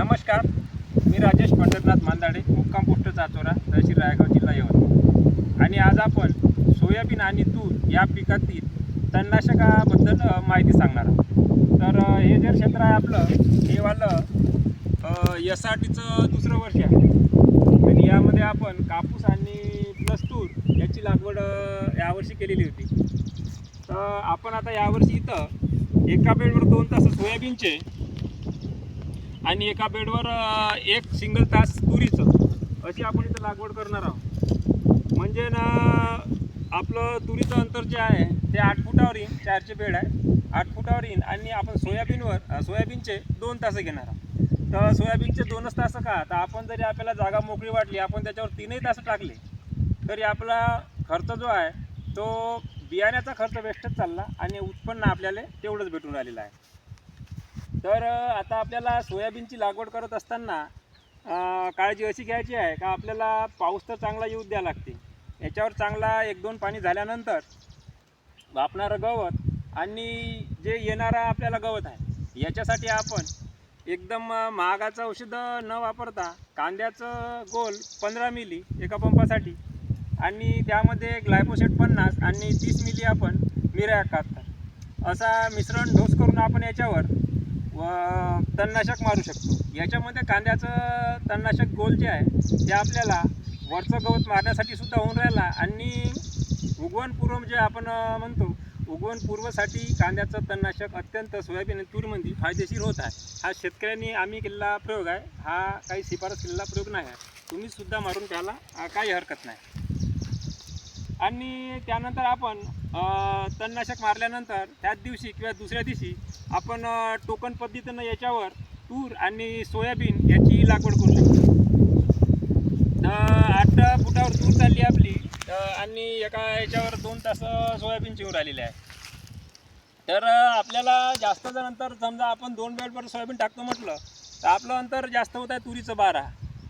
नमस्कार, मी राजेश पंढरनाथ मांदाडे, मुक्काम पोस्ट चाचोरा, तहसील रायगड, जिल्हा यवतमाळ. आणि आज आपण सोयाबीन आणि तूर या पिकातील तणनाशकाबद्दल माहिती सांगणार आहोत. तर हे जे क्षेत्र आहे आपलं, हे वालं SRTचं दुसरं वर्ष आहे. आणि यामध्ये आपण कापूस आणि प्लस तूर याची लागवड यावर्षी केलेली होती. तर आपण आता यावर्षी इथं एका बेडवर 2 तास सोयाबीनचे आणि एका बेडवर एक सिंगल तास तुरीचं अशी आपण इथं लागवड करणार आहोत. म्हणजे ना आपलं तुरीचं अंतर जे आहे ते 8 फुटावर येईल. 4चे बेड आहे, 8 फुटावर येईल. आणि आपण सोयाबीनचे 2 तास घेणार आहोत. तर सोयाबीनचे 2च तास का, तर आपण जरी आपल्याला जागा मोकळी वाटली, आपण त्याच्यावर 3ही तास टाकले तरी आपला खर्च जो आहे तो बियाण्याचा खर्च वेस्टच चालला आणि उत्पन्न आपल्याला तेवढंच भेटून राहिलेलं आहे. तर आता आपल्याला सोयाबीनची लागवड करत असताना काळजी अशी घ्यायची आहे का, आपल्याला पाऊस तर चांगला येऊ द्यावा लागते. याच्यावर चांगला 1-2 पाणी झाल्यानंतर वापणारं गवत आणि जे येणारा आपल्याला गवत आहे याच्यासाठी आपण एकदम महागाचं औषधं न वापरता कांद्याचं गोल 15 मिली एका पंपासाठी आणि त्यामध्ये ग्लायफोसेट 50 आणि 30 मिली आपण मिरॅक टाकतात असा मिश्रण डोस करून आपण याच्यावर तणनाशक मारू शकतो. याच्यामध्ये कांद्याचं तणनाशक गोल जे आहे ते आपल्याला वरचं गवत मारण्यासाठी सुद्धा होऊन राहिला आणि उगवणपूर्व जे आपण म्हणतो उगवणपूर्वसाठी कांद्याचं तणनाशक अत्यंत सोयाबीन आणि तूरमध्ये फायदेशीर होत आहे. हा शेतकऱ्यांनी आम्ही केलेला प्रयोग आहे, हा काही शिफारस केलेला प्रयोग नाही आहे. तुम्ही सुद्धा मारून प्याला काही हरकत नाही. आणि त्यानंतर आपण तणनाशक मारल्यानंतर त्याच दिवशी किंवा दुसऱ्या दिवशी आपण टोकन पद्धतीनं याच्यावर तूर आणि सोयाबीन याची लागवड करू शकतो. 8 फुटावर तूर चालली आपली आणि एका याच्यावर 2 तास सोयाबीनची येऊन राहिलेली आहे. तर आपल्याला जास्त जर अंतर समजा आपण 2 बेडवर सोयाबीन टाकतो म्हटलं तर आपलं अंतर जास्त होत आहे तुरीचं 12,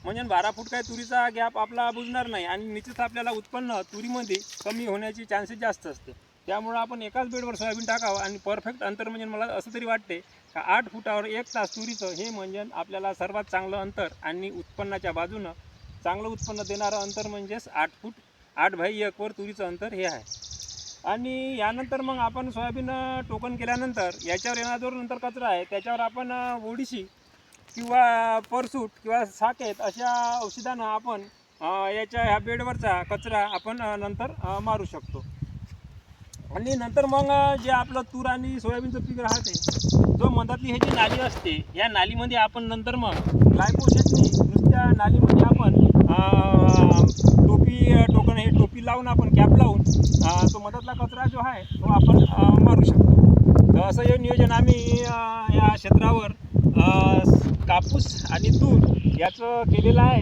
म्हणजे 12 फूट काय तुरीचा गॅप आपला बुजणार नाही आणि निश्चित आपल्याला उत्पन्न तुरीमध्ये कमी होण्याची चान्सेस जास्त असते. त्यामुळं आपण एकाच बेडवर सोयाबीन टाकावं आणि परफेक्ट अंतर म्हणजे मला असं तरी वाटते का 8 फुटावर 1 तास तुरीचं हे म्हणजे आपल्याला सर्वात चांगलं अंतर आणि उत्पन्नाच्या बाजूनं चांगलं उत्पन्न देणारं अंतर म्हणजेच 8 फूट 8/1 वर तुरीचं अंतर हे आहे. आणि यानंतर मग आपण सोयाबीन टोकन केल्यानंतर याच्यावर येणारा जो नंतर कचरा आहे त्याच्यावर आपण ओडिशी किंवा परसूट किंवा साकेत अशा औषधानं आपण ह्या बेडवरचा कचरा आपण नंतर मारू शकतो. आणि नंतर मग जे आपलं तूर आणि सोयाबीनचं पीक राहते, जो मधातली ह्याची नाली असते, या नालीमध्ये आपण नंतर मग ग्लायफोसेटनी नुसत्या नालीमध्ये आपण टोपी लावून आपण कॅप लावून तो मधातला कचरा जो आहे तो आपण मारू शकतो. तर असं हे नियोजन आम्ही या क्षेत्रावर कापूस आणि तूर याचं केलेलं आहे.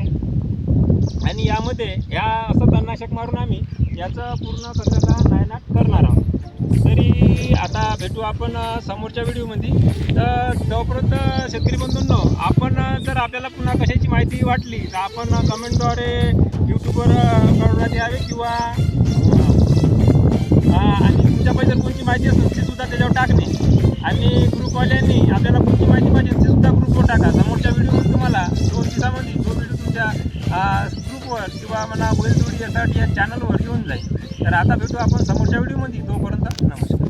आणि यामध्ये असं तणनाशक मारून आम्ही याचं पूर्ण कचऱ्याचा नायनाट करणार आहोत. तरी आता भेटू आपण समोरच्या व्हिडिओमध्ये. तर तोपर्यंत शेतकरी बंधूंनो, आपण जर आपल्याला पुन्हा कशाची माहिती वाटली तर आपण कमेंटद्वारे यूट्यूबवर कळवण्यात यावे किंवा आणि तुमच्यापाशी जर कोणती माहिती असेल ती सुद्धा त्याच्यावर टाकणे. आणि ग्रुपवाल्यांनी आपल्याला कोणती माहिती पाहिजे ती सुद्धा ग्रुपवर टाका. समोरच्या व्हिडिओमध्ये तुम्हाला 2 दिवसामध्ये तो व्हिडिओ तुमच्या ग्रुपवर किंवा मला बैलजोडी SRT या चॅनलवर येऊन जाईल. तर आता भेटू आपण समोरच्या व्हिडिओमध्ये. तोपर्यंत नमस्कार.